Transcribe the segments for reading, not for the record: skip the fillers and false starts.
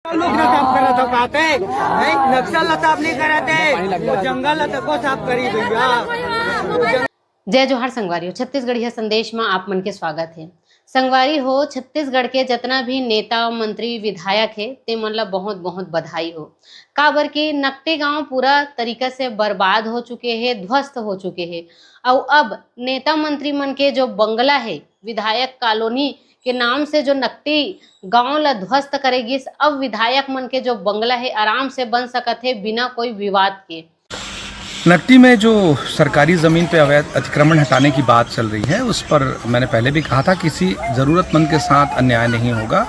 लोग ना साफ करा तो कहते नहीं, नक्सल साफ नहीं कराते, जंगल को साफ करी भैया। जय जोहार संगवारी छत्तीसगढ़िया संदेश में आप मन के स्वागत है। संगवारी हो छत्तीसगढ़ के जितना भी नेता मंत्री विधायक है ते मन ला बहुत बहुत बधाई हो। काबर की नकटी गांव पूरा तरीका से बर्बाद हो चुके हैं, ध्वस्त हो चुके हैं। और अब नेता मंत्री मन के जो बंगला है विधायक कॉलोनी के नाम से जो नकटी गांव ला ध्वस्त करेगी, अब विधायक मन के जो बंगला है आराम से बन सकत है बिना कोई विवाद के। नकटी में जो सरकारी ज़मीन पे अवैध अतिक्रमण हटाने की बात चल रही है, उस पर मैंने पहले भी कहा था किसी ज़रूरतमंद के साथ अन्याय नहीं होगा।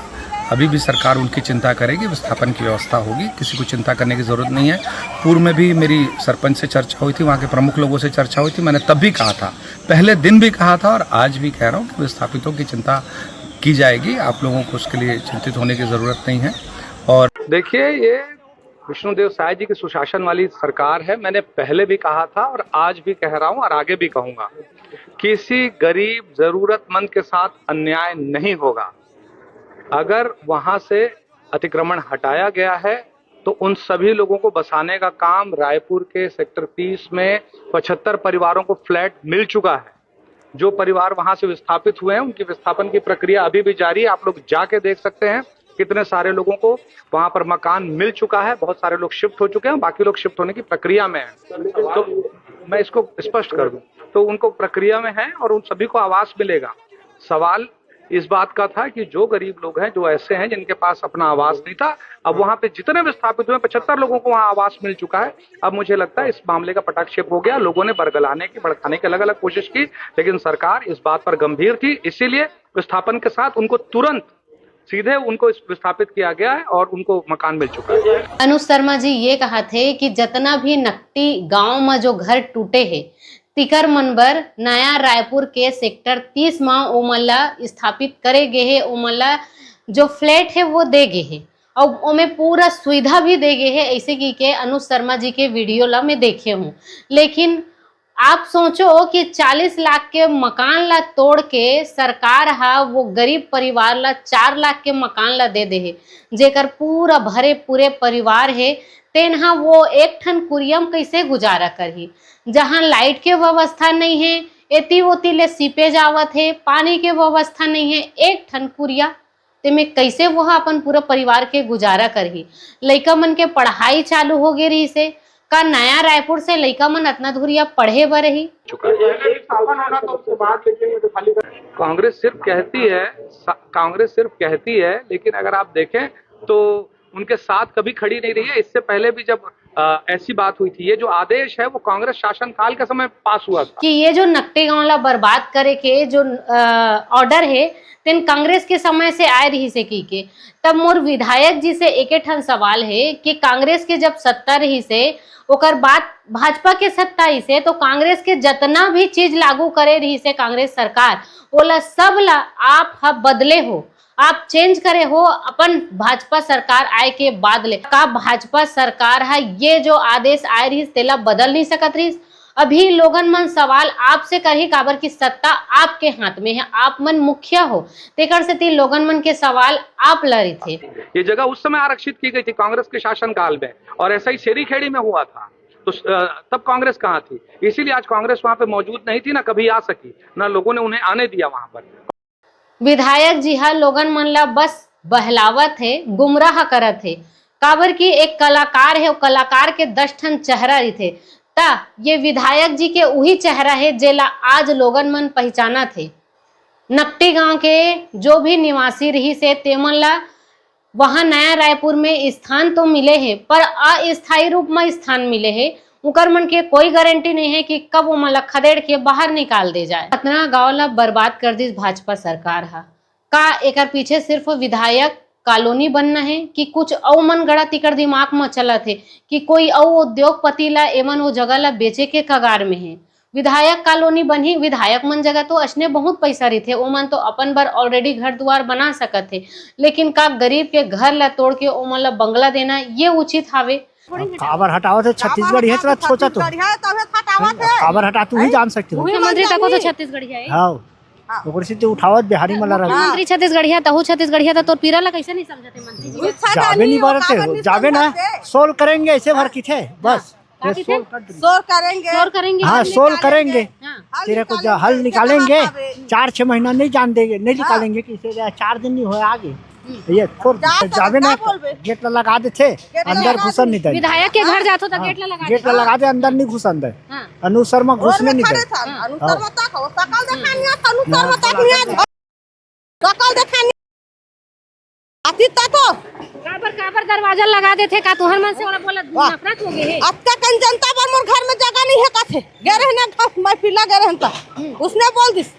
अभी भी सरकार उनकी चिंता करेगी, विस्थापन की व्यवस्था होगी, किसी को चिंता करने की ज़रूरत नहीं है। पूर्व में भी मेरी सरपंच से चर्चा हुई थी, वहाँ के प्रमुख लोगों से चर्चा हुई थी। मैंने तब भी कहा था, पहले दिन भी कहा था और आज भी कह रहा हूँ कि विस्थापितों की चिंता की जाएगी। आप लोगों को उसके लिए चिंतित होने की ज़रूरत नहीं है। और देखिए, ये विष्णुदेव साय जी की सुशासन वाली सरकार है। मैंने पहले भी कहा था और आज भी कह रहा हूं और आगे भी कहूंगा, किसी गरीब जरूरतमंद के साथ अन्याय नहीं होगा। अगर वहां से अतिक्रमण हटाया गया है तो उन सभी लोगों को बसाने का काम रायपुर के सेक्टर 30 में 75 परिवारों को फ्लैट मिल चुका है। जो परिवार वहां से विस्थापित हुए हैं उनकी विस्थापन की प्रक्रिया अभी भी जारी है। आप लोग जाके देख सकते हैं कितने सारे लोगों को वहां पर मकान मिल चुका है। बहुत सारे लोग शिफ्ट हो चुके हैं, बाकी लोग शिफ्ट होने की प्रक्रिया में हैं। तो मैं इसको स्पष्ट कर दूं तो उनको प्रक्रिया में है और उन सभी को आवास मिलेगा। सवाल इस बात का था कि जो गरीब लोग हैं, जो ऐसे हैं जिनके पास अपना आवास नहीं था, अब वहां पे जितने विस्थापित हुए 75 लोगों को वहां आवास मिल चुका है। अब मुझे लगता है इस मामले का पटाक्षेप हो गया। लोगों ने बरगलाने की, भड़काने की अलग अलग कोशिश की, लेकिन सरकार इस बात पर गंभीर थी, इसीलिए विस्थापन के साथ उनको तुरंत सीधे उनको विस्थापित किया गया है और उनको मकान मिल चुका है। अनुज शर्मा जी ये कहा थे कि जितना भी नकटी गांव में जो घर टूटे हैं तिकर मनबर नया रायपुर के सेक्टर 30 में ओमला स्थापित करे गए है। ओमला जो फ्लैट है वो दे गए है और ओमे पूरा सुविधा भी दे गए है। ऐसे की के अनुज शर्मा जी के वीडियो ला मैं देखे हूँ। लेकिन आप सोचो कि 40 लाख के मकान ला तोड़ के सरकार हा वो गरीब परिवार ला 4 लाख के मकान ला दे है, जेकर पूरा भरे पूरे परिवार है तेनहा वो एक ठन कुरियम कैसे गुजारा करही। जहाँ लाइट के व्यवस्था नहीं है, एती ओती ले सीपेज आवत है, पानी के व्यवस्था नहीं है, एक ठन कुरिया ते में कैसे वो अपन पूरा परिवार के गुजारा करही। लइका मन के पढ़ाई चालू हो गई रही से का नया रायपुर से लइका मन इतना दूरिया पढ़े बर ही। कांग्रेस सिर्फ कहती है, लेकिन अगर आप देखें तो उनके साथ कभी खड़ी नहीं रही है। इससे पहले भी जब ऐसी बात हुई थी, ये जो आदेश है वो कांग्रेस शासन काल के समय पास हुआ था कि ये जो नकटी गांव ला बर्बाद करे के जो ऑर्डर है तेन कांग्रेस के समय से आए रही से की के। तब मोर विधायक जी से एक ठन सवाल है कि कांग्रेस के जब सत्ता रही से ओकर बाद भाजपा के सत्ता ही से तो कांग्रेस के जितना भी चीज लागू करे रही से कांग्रेस सरकार ओला सब ला आप बदले हो, आप चेंज करे हो अपन भाजपा सरकार आए के बाद ले। का भाजपा सरकार है ये जो आदेश आए रही तेला बदल नहीं सकत रही। अभी लोगन मन सवाल आपसे करही काबर की सत्ता आपके हाथ में है, आप मन मुखिया हो, तेकर से ती लोगन मन के सवाल आप लड़ी थे। ये जगह उस समय आरक्षित की गई थी कांग्रेस के शासन काल में, और ऐसा ही शेरी खेड़ी में हुआ था। तो तब कांग्रेस कहाँ थी? इसीलिए आज कांग्रेस वहां पे मौजूद नहीं थी, ना कभी आ सकी, ना लोगों ने उन्हें आने दिया वहां पर। विधायक जी हा लोगन मन ला बस बहलावत है, गुमराह करत है। काबर की एक कलाकार है, कलाकार के 10 ठन चेहरा रही थे ता ये विधायक जी के वही चेहरा है जेला आज लोगन मन पहचाना थे। नकटी गांव के जो भी निवासी रही से तेमन ला वहां नया रायपुर में स्थान तो मिले है, पर अस्थायी रूप में स्थान मिले है। उकर मन के कोई गारंटी नहीं है कि कब वो मन खदेड़ के बाहर निकाल दे जाए। इतना गांव ला बर्बाद कर दी भाजपा सरकार हा का एकर पीछे सिर्फ विधायक कॉलोनी बनना है कि कुछ औ मन गड़ा तिकर दिमाग में चला थे कि कोई औ उद्योगपति ला एमन वो जगह ला बेचे के कगार में है। विधायक कॉलोनी बनी, विधायक मन जगह तो असने बहुत पैसा रही थे, ओमन तो अपन बर ऑलरेडी घर द्वार बना सकत थे, लेकिन का गरीब के घर ला तोड़ के ओमन ला बंगला देना ये उचित हावे। काबर हटावत है छत्तीसगढ़ है तेरा सोचा तो काबर हटा तू ही जान सकती हो। मुख्यमंत्री तक तो छत्तीसगढ़ है। हाँ ओकरे से तो उठावत बिहारी मला रहा मंत्री छत्तीसगढ़िया तहु छत्तीसगढ़िया था, तो पीरा ला कैसे नहीं समझते मंत्री जी? जावे नहीं बारते जावे ना सोल करेंगे ऐसे भर की थे बस ये शोर करेंगे हाँ सोल करेंगे हाँ। तेरे को हल निकालेंगे 4-6 महीना नहीं जान देंगे नहीं निकालेंगे किसे 4 दिन नहीं हुआ आगे ये जावे ना गेट लगा देते अंदर घुसन नहीं दे विधायक के घर जातो तो गेट लगा दे अंदर नहीं घुसन दे हाँ। अनु शर्मा घुसने नहीं दे काबर दरवाजा लगा देते का तुहर मन से ओला बोला नफरत हो गई है। अब तक जनता पर मोर घर में जगह नहीं है कथे गे रहना मैं पिला गे रहता उसने बोल दिस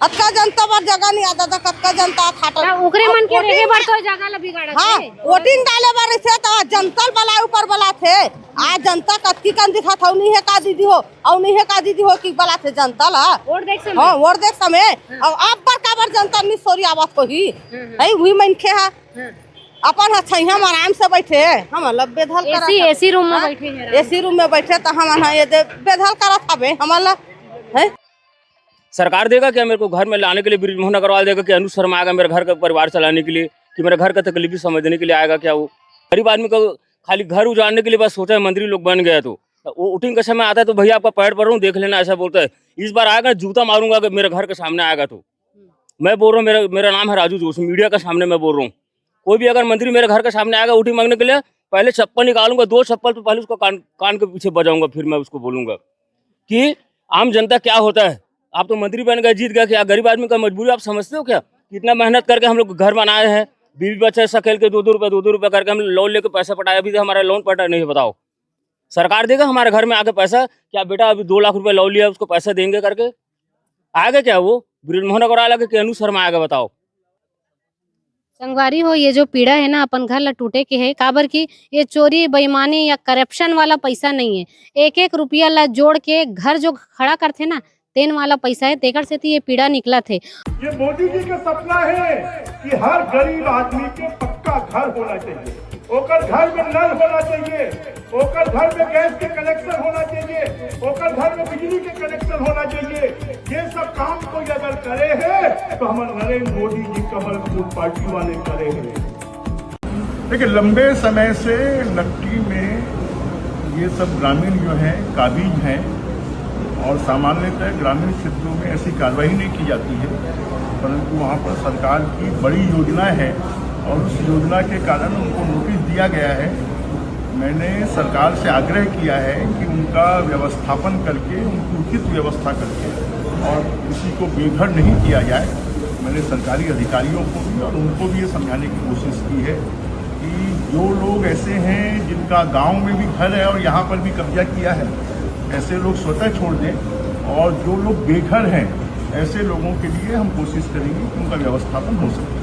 अतका जनता पर जगह नहीं आता था कतका जनता थाटा ओकरे मन के रेगे बर तो जगह ला बिगाड़त हां है। वोटिंग डाले बार थे तो जनता बला ऊपर बला थे आज जनता कतकी कन दिखा था नहीं है का दीदी हो और नहीं है का दीदी हो कि बला थे जनता ला वोट देख समय हां वोट देख समय और अब पर काबर जनता नहीं सोरी आवाज को ही है हुई मनखे है अपन हथैया में आराम से बैठे हम लब्बे धल कर एसी रूम में बैठे हैं एसी रूम में बैठे तो हम ये बेधल करत हवे हमारा है सरकार देगा क्या मेरे को घर में लाने के लिए ब्रिजमोहन अग्रवाल देगा कि अनु शर्मा आएगा मेरे घर का परिवार चलाने के लिए कि मेरे घर का तकलीफी समझने के लिए आएगा क्या? वो गरीब आदमी को खाली घर उजाड़ने के लिए बस सोचा है मंत्री लोग बन गया तो वो वोटिंग का समय आता है तो भैया आपका पैर पर हूँ देख लेना ऐसा बोलता है। इस बार आएगा जूता मारूंगा अगर मेरे घर के सामने आएगा तो मैं बोल रहा हूँ मेरा नाम है राजू जोशी मीडिया के सामने मैं बोल रहा हूँ कोई भी अगर मंत्री मेरे घर के सामने आएगा वोटिंग मांगने के लिए पहले चप्पल निकालूंगा 2 चप्पल तो पहले उसको कान के पीछे बजाऊंगा फिर मैं उसको बोलूंगा कि आम जनता क्या होता है। आप तो मंत्री बन गए जीत गए क्या गरीब आदमी का मजबूरी आप समझते हो क्या? कितना मेहनत करके हम लोग घर बनाए हैं बीवी बच्चे सकेल के 2-2 रुपये करके हम लोन लेके पैसा पटाया अभी तो हमारा लोन पटा नहीं बताओ सरकार देगा हमारे घर में आके पैसा क्या बेटा अभी 2 लाख रुपए लोन लिया उसको पैसा देंगे करके आएगा क्या? वो ब्रिजमोहन अग्रवाल आगे कि अनु शर्मा आएगा बताओ? संगवारी हो ये जो पीड़ा है ना अपन घर ला टूटे के है काबर की ये चोरी बेईमानी या करप्शन वाला पैसा नहीं है। 1-1 रुपया ला जोड़ के घर जो खड़ा करते ना तेन वाला पैसा है तेकर से ये पीड़ा निकला थे। ये मोदी जी का सपना है कि हर गरीब आदमी के पक्का घर होना चाहिए ओकर घर में नल होना चाहिए ओकर घर में गैस के कनेक्शन होना चाहिए ओकर घर में बिजली के कनेक्शन होना चाहिए। ये सब काम कोई अगर करे है तो हमारे नरेंद्र मोदी जी कमल फूल पार्टी वाले करे हैं। देखिए लंबे समय से नकटी में ये सब ग्रामीण जो है काबिज हैं और सामान्यतः ग्रामीण क्षेत्रों में ऐसी कार्रवाई नहीं की जाती है परंतु वहाँ पर सरकार की बड़ी योजना है और उस योजना के कारण उनको नोटिस दिया गया है। मैंने सरकार से आग्रह किया है कि उनका व्यवस्थापन करके उनकी उचित व्यवस्था करके और किसी को बेघर नहीं किया जाए। मैंने सरकारी अधिकारियों को भी और उनको भी ये समझाने की कोशिश की है कि जो लोग ऐसे हैं जिनका गाँव में भी घर है और यहाँ पर भी कब्जा किया है ऐसे लोग स्वतः छोड़ दें और जो लोग बेघर हैं ऐसे लोगों के लिए हम कोशिश करेंगे कि उनका व्यवस्थापन हो सके।